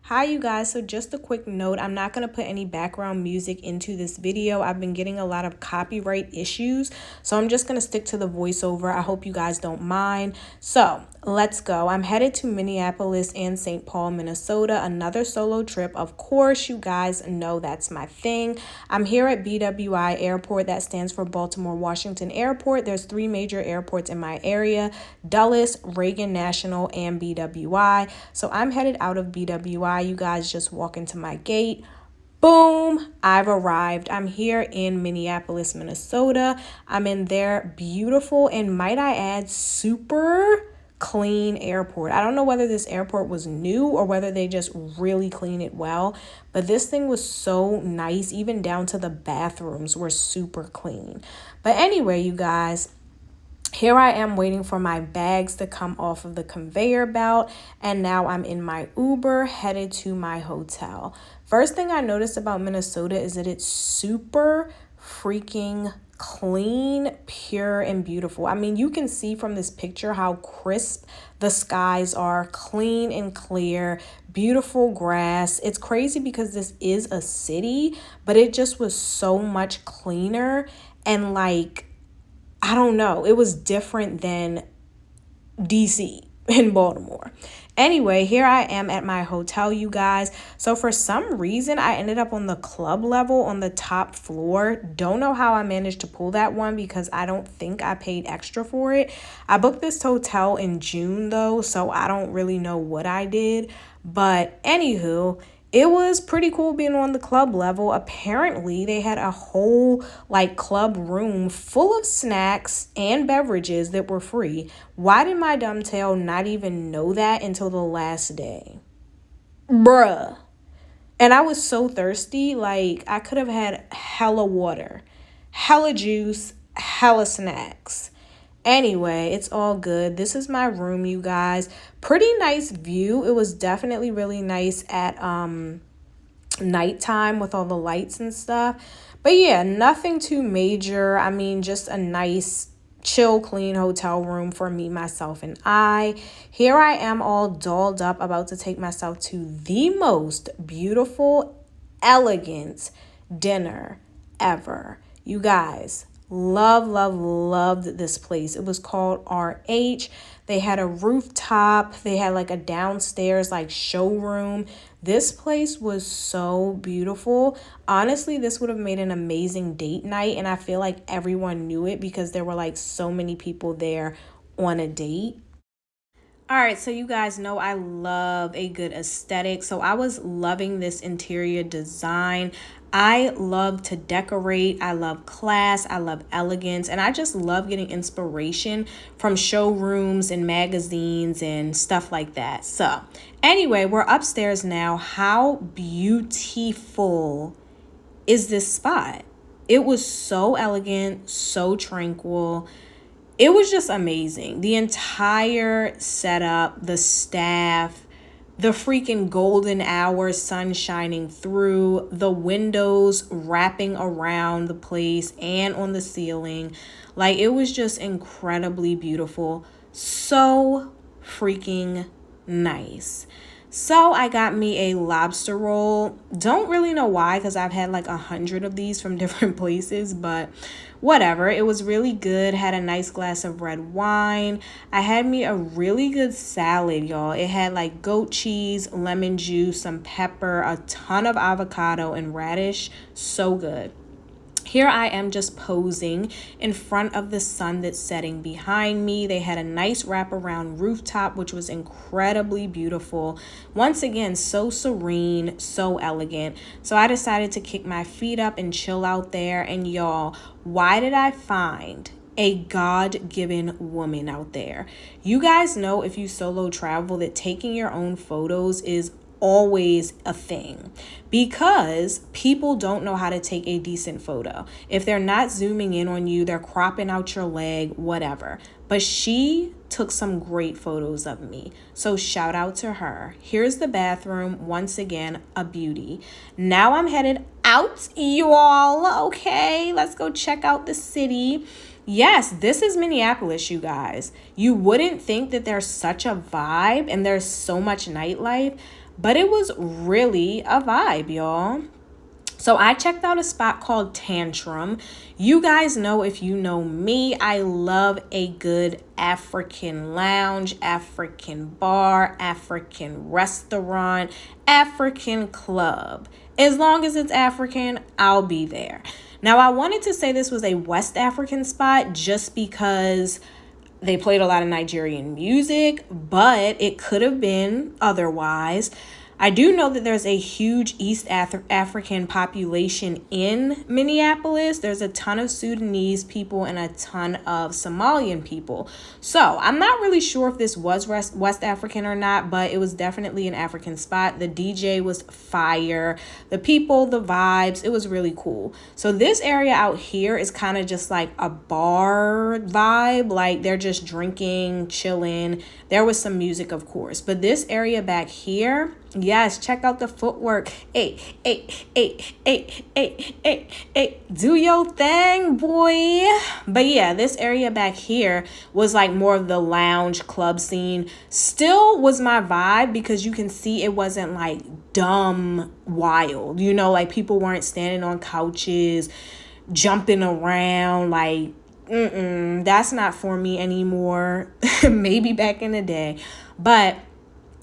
Hi you guys, so just a quick note, I'm not going to put any background music into this video. I've been getting a lot of copyright issues, so I'm just going to stick to the voiceover. I hope you guys don't mind. So let's go. I'm headed to Minneapolis and St. Paul, Minnesota, another solo trip. Of course, you guys know that's my thing. I'm here at BWI Airport. That stands for Baltimore Washington Airport. There's 3 major airports in my area: Dulles, Reagan National, and BWI. So I'm headed out of BWI. You guys just walk into my gate. Boom, I've arrived. I'm here in Minneapolis, Minnesota. I'm in their beautiful and, might I add, super clean airport. I don't know whether this airport was new or whether they just really clean it well, but this thing was so nice. Even down to the bathrooms were super clean. But anyway, you guys, here I am waiting for my bags to come off of the conveyor belt, and now I'm in my Uber headed to my hotel. First thing I noticed about Minnesota is that it's super freaking clean, pure, and beautiful. I mean, you can see from this picture how crisp the skies are, clean and clear, beautiful grass. It's crazy because this is a city, but it just was so much cleaner and I don't know. It was different than DC in Baltimore. Anyway, here I am at my hotel, you guys. So for some reason, I ended up on the club level on the top floor. Don't know how I managed to pull that one because I don't think I paid extra for it. I booked this hotel in June though, so I don't really know what I did. But anywho, it was pretty cool being on the club level. Apparently, they had a whole club room full of snacks and beverages that were free. Why did my dumb tail not even know that until the last day? Bruh. And I was so thirsty. I could have had hella water, hella juice, hella snacks. Anyway, it's all good. This is my room, you guys. Pretty nice view. It was definitely really nice at nighttime with all the lights and stuff. But yeah, nothing too major. I mean, just a nice, chill, clean hotel room for me, myself, and I. Here I am all dolled up, about to take myself to the most beautiful, elegant dinner ever. You guys, loved this place. It was called RH. They had a rooftop. They had a downstairs showroom. This place was so beautiful. Honestly, this would have made an amazing date night, and I feel like everyone knew it because there were so many people there on a date. All right, so you guys know I love a good aesthetic. So I was loving this interior design. I love to decorate. I love class. I love elegance. And I just love getting inspiration from showrooms and magazines and stuff like that. So anyway, we're upstairs now. How beautiful is this spot? It was so elegant, so tranquil. It was just amazing. The entire setup, the staff, the freaking golden hour, sun shining through, the windows wrapping around the place and on the ceiling. It was just incredibly beautiful. So freaking nice. So I got me a lobster roll. Don't really know why, because I've had 100 of these from different places, but whatever. It was really good. Had a nice glass of red wine. I had me a really good salad, y'all. It had goat cheese, lemon juice, some pepper, a ton of avocado and radish. So good. Here I am just posing in front of the sun that's setting behind me. They had a nice wraparound rooftop, which was incredibly beautiful. Once again, so serene, so elegant. So I decided to kick my feet up and chill out there. And y'all, why did I find a God-given woman out there? You guys know, if you solo travel, that taking your own photos is always a thing because people don't know how to take a decent photo. If they're not zooming in on you, they're cropping out your leg, whatever. But she took some great photos of me. So shout out to her. Here's the bathroom. Once again, a beauty. Now I'm headed out, you all. Okay, let's go check out the city. Yes, this is Minneapolis, you guys. You wouldn't think that there's such a vibe and there's so much nightlife, but it was really a vibe, y'all. So I checked out a spot called Tantrum. You guys know, if you know me, I love a good African lounge, African bar, African restaurant, African club. As long as it's African, I'll be there. Now, I wanted to say this was a West African spot just because they played a lot of Nigerian music, but it could have been otherwise. I do know that there's a huge East African population in Minneapolis. There's a ton of Sudanese people and a ton of Somalian people. So I'm not really sure if this was West African or not, but it was definitely an African spot. The DJ was fire. The people, the vibes, it was really cool. So this area out here is kind of just like a bar vibe. Like they're just drinking, chilling. There was some music, of course. But this area back here, yes, check out the footwork. Hey, do your thing, boy. But yeah, this area back here was like more of the lounge club scene. Still was my vibe because you can see it wasn't like dumb wild. You know, like people weren't standing on couches, jumping around like, that's not for me anymore. Maybe back in the day. But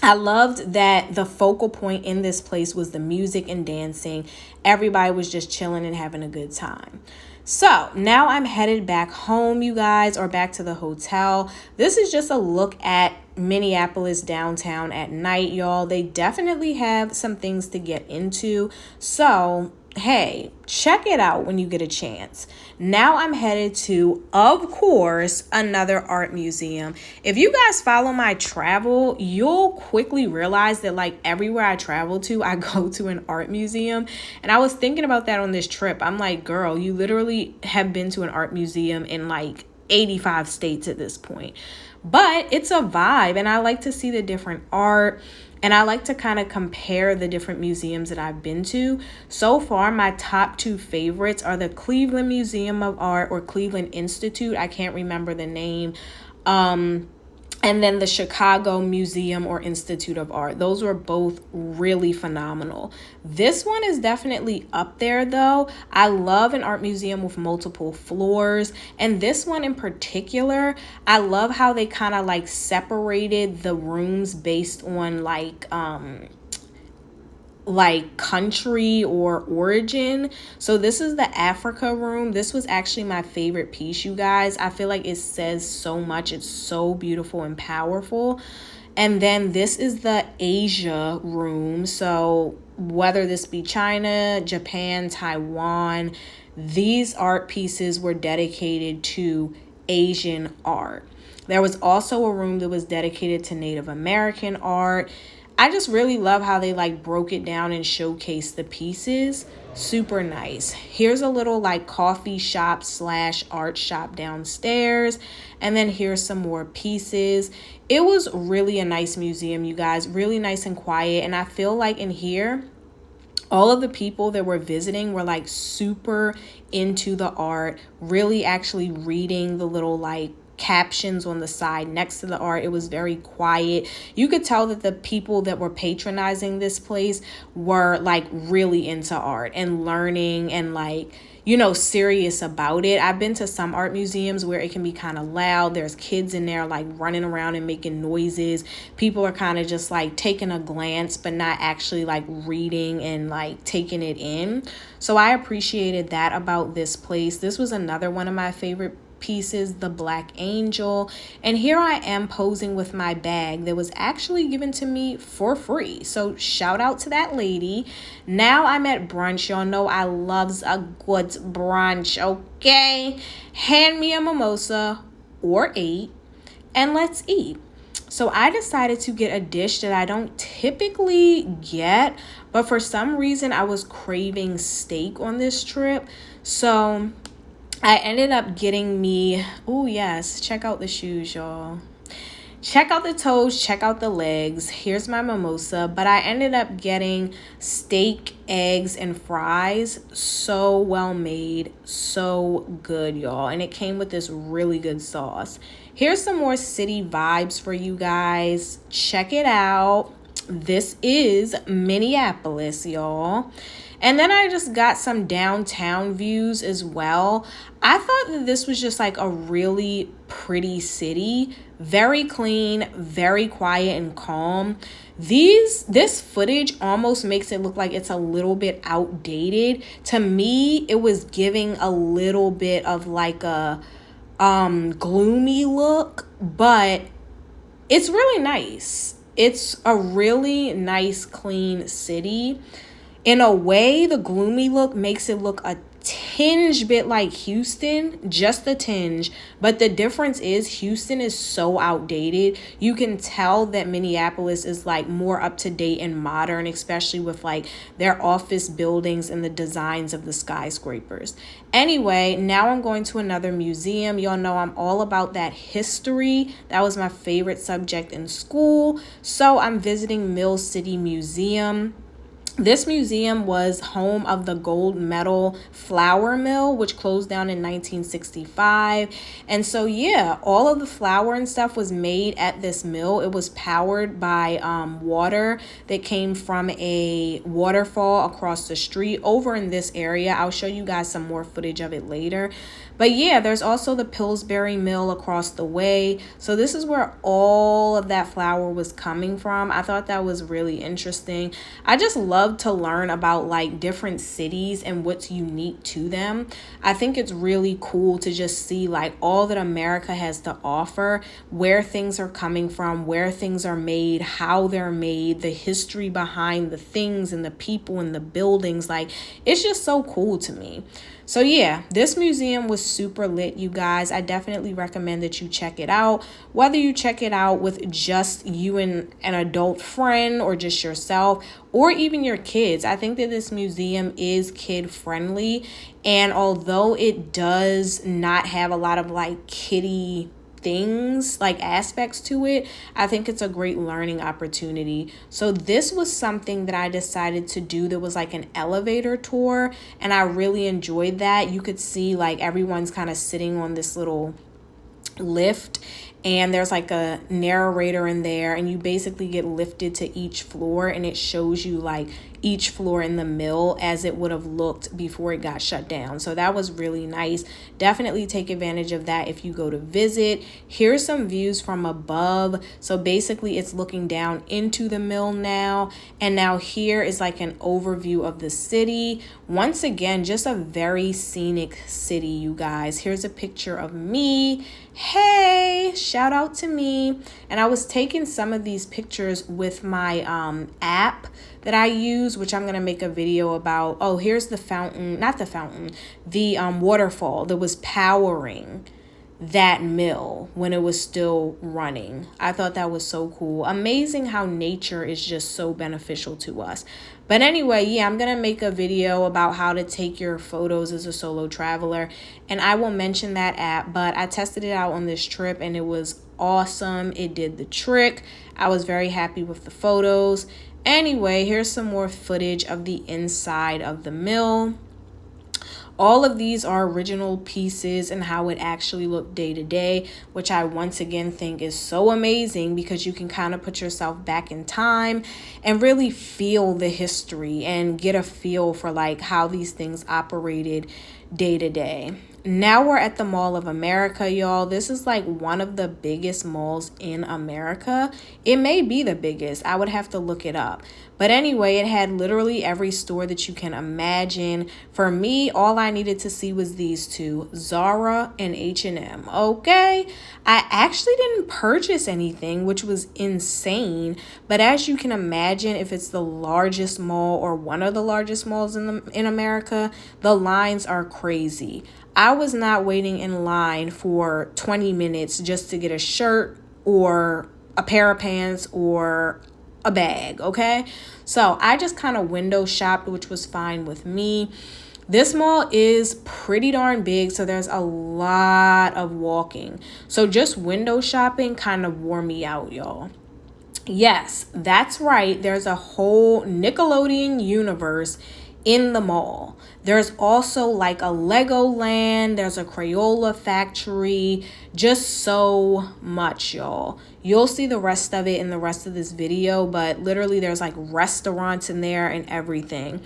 I loved that the focal point in this place was the music and dancing. Everybody was just chilling and having a good time. So now I'm headed back home, you guys, or back to the hotel. This is just a look at Minneapolis downtown at night, y'all. They definitely have some things to get into. So hey, check it out when you get a chance. Now I'm headed to, of course, another art museum. If you guys follow my travel, you'll quickly realize that like everywhere I travel to, I go to an art museum. And I was thinking about that on this trip. I'm like, girl, you literally have been to an art museum in like 85 states at this point. But it's a vibe, and I like to see the different art. And I like to kind of compare the different museums that I've been to. So far, my top two favorites are the Cleveland Museum of Art, or Cleveland Institute. I can't remember the name. And then the Chicago Museum or Institute of Art. Those were both really phenomenal. This one is definitely up there though. I love an art museum with multiple floors. And this one in particular, I love how they kind of like separated the rooms based on like country or origin. So this is the Africa room. This was actually my favorite piece, you guys. I feel like it says so much. It's so beautiful and powerful. And then this is the Asia room. So whether this be China, Japan, Taiwan, these art pieces were dedicated to Asian art. There was also a room that was dedicated to Native American art. I just really love how they like broke it down and showcased the pieces. Super nice. Here's a little like coffee shop / art shop downstairs. And then here's some more pieces. It was really a nice museum, you guys. Really nice and quiet. And I feel like in here, all of the people that were visiting were like super into the art, really actually reading the little like captions on the side next to the art. It was very quiet. You could tell that the people that were patronizing this place were like really into art and learning and like, you know, serious about it. I've been to some art museums where it can be kind of loud. There's kids in there like running around and making noises. People are kind of just like taking a glance but not actually like reading and like taking it in. So I appreciated that about this place. This was another one of my favorite pieces, the Black Angel. And here I am posing with my bag that was actually given to me for free. So shout out to that lady. Now I'm at brunch. Y'all know I loves a good brunch, okay? Hand me a mimosa or 8 and let's eat. So I decided to get a dish that I don't typically get, but for some reason I was craving steak on this trip. So I ended up getting me, oh yes, check out the shoes, y'all. check out the toes, check out the legs. Here's my mimosa, but I ended up getting steak, eggs, and fries. So well made, so good, y'all. And it came with this really good sauce. Here's some more city vibes for you guys. Check it out. This is Minneapolis, y'all. And then I just got some downtown views as well. I thought that this was just like a really pretty city. Very clean, very quiet and calm. This footage almost makes it look like it's a little bit outdated. To me, it was giving a little bit of like a gloomy look, but it's really nice. It's a really nice, clean city. In a way, the gloomy look makes it look a tinge bit like Houston, just a tinge. But the difference is Houston is so outdated. You can tell that Minneapolis is like more up to date and modern, especially with like their office buildings and the designs of the skyscrapers. Anyway, now I'm going to another museum. Y'all know I'm all about that history. That was my favorite subject in school. So I'm visiting Mill City Museum. This museum was home of the gold medal flour mill, which closed down in 1965. And so, yeah, all of the flour and stuff was made at this mill. It was powered by water that came from a waterfall across the street over in this area. I'll show you guys some more footage of it later. But yeah, there's also the Pillsbury Mill across the way. So this is where all of that flour was coming from. I thought that was really interesting. I just love to learn about like different cities and what's unique to them. I think it's really cool to just see like all that America has to offer, where things are coming from, where things are made, how they're made, the history behind the things and the people and the buildings. Like, it's just so cool to me. So yeah, this museum was super lit, you guys. I definitely recommend that you check it out. Whether you check it out with just you and an adult friend or just yourself or even your kids. I think that this museum is kid friendly. And although it does not have a lot of like kiddie things, like aspects to it, I think it's a great learning opportunity. So this was something that I decided to do that was like an elevator tour, and I really enjoyed that. You could see like everyone's kind of sitting on this little lift, and there's like a narrator in there, and you basically get lifted to each floor, and it shows you like each floor in the mill as it would have looked before it got shut down. So that was really nice. Definitely take advantage of that if you go to visit. Here's some views from above. So basically it's looking down into the mill now, and now here is like an overview of the city. Once again, just a very scenic city, you guys. Here's a picture of me. Hey, shout out to me. And I was taking some of these pictures with my app that I use, which I'm going to make a video about. Oh, here's the fountain, not the fountain, the waterfall that was powering that mill when it was still running. I thought that was so cool. Amazing how nature is just so beneficial to us. But anyway, yeah, I'm going to make a video about how to take your photos as a solo traveler, and I will mention that app, but I tested it out on this trip and it was awesome. It did the trick. I was very happy with the photos. Anyway, here's some more footage of the inside of the mill. All of these are original pieces and how it actually looked day to day, which I once again think is so amazing because you can kind of put yourself back in time and really feel the history and get a feel for like how these things operated day to day. Now we're at the Mall of America, y'all. This is like one of the biggest malls in America. It may be the biggest. I would have to look it up. But anyway, it had literally every store that you can imagine. For me, all I needed to see was these two, Zara and H&M. Okay, I actually didn't purchase anything, which was insane. But as you can imagine, if it's the largest mall or one of the largest malls in America, the lines are crazy. I was not waiting in line for 20 minutes just to get a shirt or a pair of pants or a bag, okay? So I just kind of window shopped, which was fine with me. This mall is pretty darn big, so there's a lot of walking. So just window shopping kind of wore me out, y'all. Yes, that's right. There's a whole Nickelodeon universe in the mall. There's also like a Legoland, there's a Crayola factory, just so much, y'all. You'll see the rest of it in the rest of this video, but literally there's like restaurants in there and everything.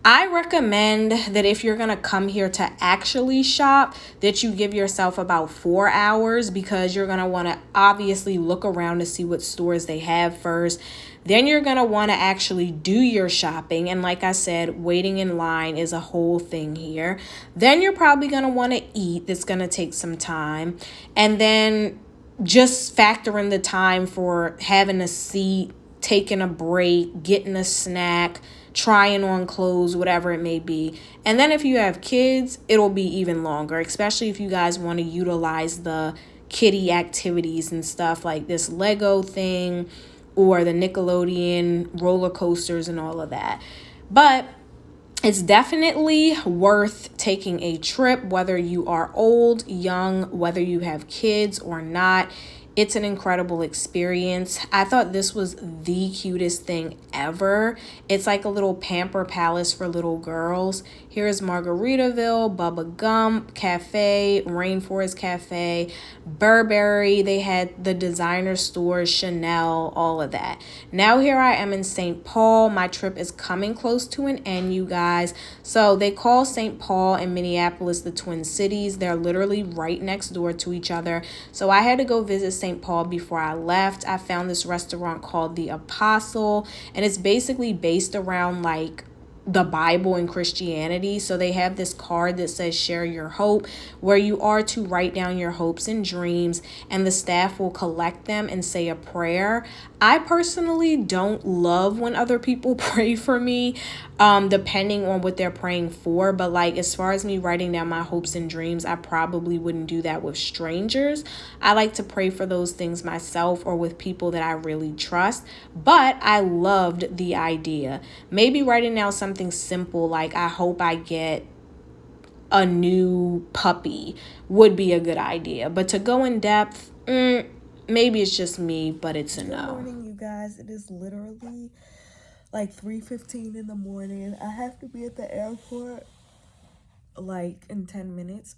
I recommend that if you're going to come here to actually shop, that you give yourself about 4 hours, because you're going to want to obviously look around to see what stores they have first. Then you're going to want to actually do your shopping. And like I said, waiting in line is a whole thing here. Then you're probably going to want to eat. That's going to take some time. And then just factor in the time for having a seat, taking a break, getting a snack, trying on clothes, whatever it may be. And then if you have kids, it'll be even longer, especially if you guys want to utilize the kiddie activities and stuff like this Lego thing or the Nickelodeon roller coasters and all of that. But it's definitely worth taking a trip, whether you are old, young, whether you have kids or not. It's an incredible experience. I thought this was the cutest thing ever. It's like a little pamper palace for little girls. Here's Margaritaville, Bubba Gump Cafe, Rainforest Cafe, Burberry. They had the designer stores, Chanel, all of that. Now here I am in St. Paul. My trip is coming close to an end, you guys. So they call St. Paul and Minneapolis the Twin Cities. They're literally right next door to each other. So I had to go visit St. Paul before I left. I found this restaurant called The Apostle, and it's basically based around like the Bible and Christianity. So they have this card that says share your hope, where you are to write down your hopes and dreams, and the staff will collect them and say a prayer. I personally don't love when other people pray for me, depending on what they're praying for. But like, as far as me writing down my hopes and dreams, I probably wouldn't do that with strangers. I like to pray for those things myself or with people that I really trust. But I loved the idea. Maybe writing down something simple like, I hope I get a new puppy would be a good idea. But to go in depth, maybe it's just me, but it's a no. Good morning, you guys. It is literally like 3:15 in the morning. I have to be at the airport like in 10 minutes.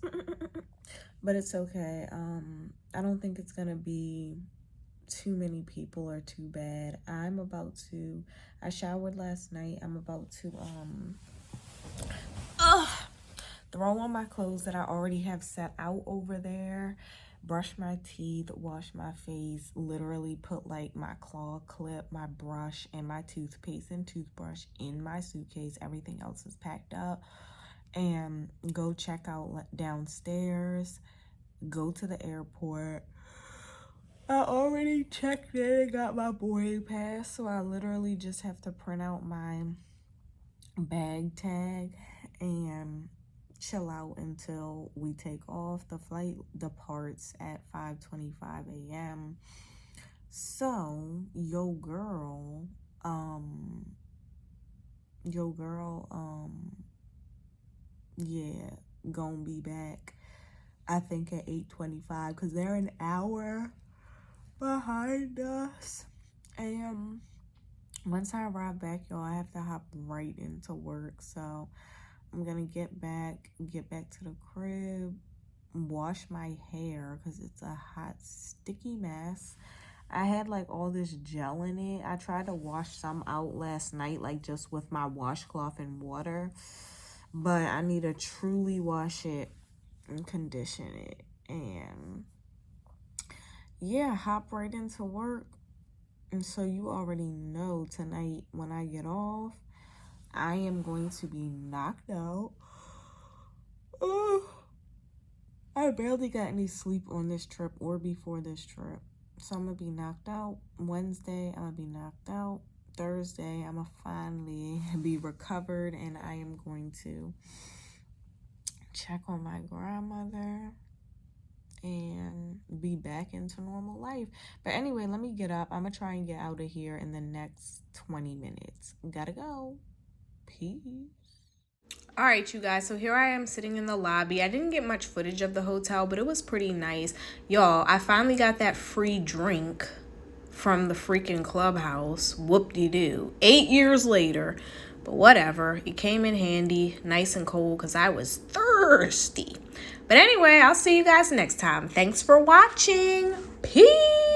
But it's okay. I don't think it's gonna be too many people or too bad. I showered last night. I'm about to throw on my clothes that I already have set out over there, brush my teeth, wash my face, literally put like my claw clip, my brush, and my toothpaste and toothbrush in my suitcase. Everything else is packed up, and go check out downstairs, go to the airport. I already checked in and got my boarding pass, so I literally just have to print out my bag tag and chill out until we take off. The flight departs at 5:25 a.m. So your girl, yeah, gonna be back, I think, at 8:25, because they're an hour behind us. And once I arrive back, y'all, I have to hop right into work. So I'm gonna get back to the crib, wash my hair because it's a hot, sticky mess. I had like all this gel in it. I tried to wash some out last night, like just with my washcloth and water, but I need to truly wash it and condition it. And yeah, hop right into work. And so you already know, tonight when I get off, I am going to be knocked out. I barely got any sleep on this trip or before this trip. So I'm going to be knocked out. Wednesday, I'm going to be knocked out. Thursday, I'm going to finally be recovered, and I am going to check on my grandmother and be back into normal life. But anyway, let me get up. I'm going to try and get out of here in the next 20 minutes. Gotta go. Peace. All right, you guys, so here I am sitting in the lobby. I didn't get much footage of the hotel, but it was pretty nice. Y'all, I finally got that free drink from the freaking clubhouse. Whoop-de-doo. 8 years later, but whatever. It came in handy, nice and cold, because I was thirsty. But anyway, I'll see you guys next time. Thanks for watching. Peace.